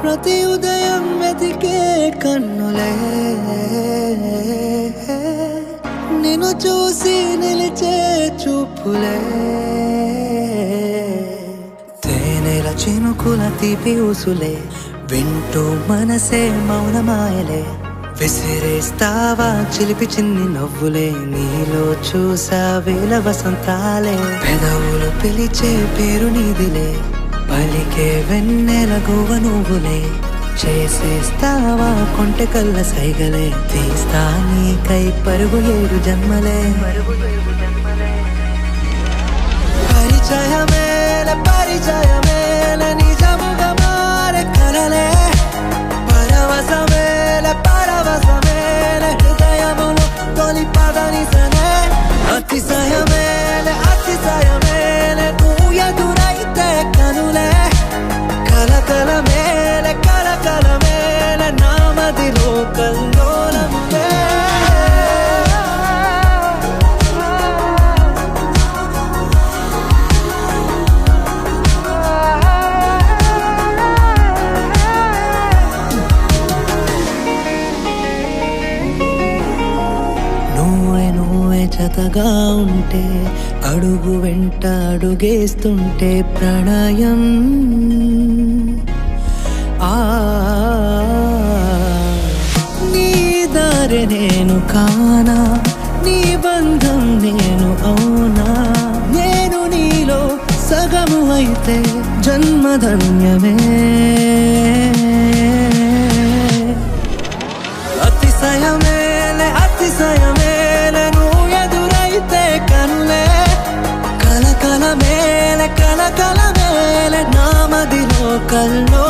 ప్రతి ఉదయం వెతికే కన్నులే నిన్ను చూసి నిలిచే చూపులే తేనెల చినుకుల తీపి ఊసులే వింటూ మనసే మౌనమాయలే విసిరేస్తావా చిలిపి చిన్ని నవ్వులే నీలో చూసా వేల వసంతాలే పెదవులు పిలిచే పేరు నీదిలే పలికే వెన్నెల గోవ నువ్వులే చేసేస్తావా కొంటె కళ్ళ సైగలే తీస్తా నీకై పరుగు 7 జన్మలే పరిచయమేల పరిచయమేల నిజముగా మారే కలలే పరవశమేల పరవశమేల హృదయములో తొలి పదనిసనే అతిశయమేల అతిశయమేల నువ్వు ఎదురైతే కనులే కలకల మేల కలకల మేల నామదిలో కల్లోలములే జతగా ఉంటే అడుగు వెంట అడుగేస్తుంటే ప్రణయం నీ దారి నేను కానా నీ బంధం నేను అవునా నేను నీలో సగము అయితే జన్మధన్యమే అతిశయమేలే అతిశయమేలే నువ్వు ఎదురైతే కనులే కలకల మేలే కలకల మేలే నామదిలో కల్లో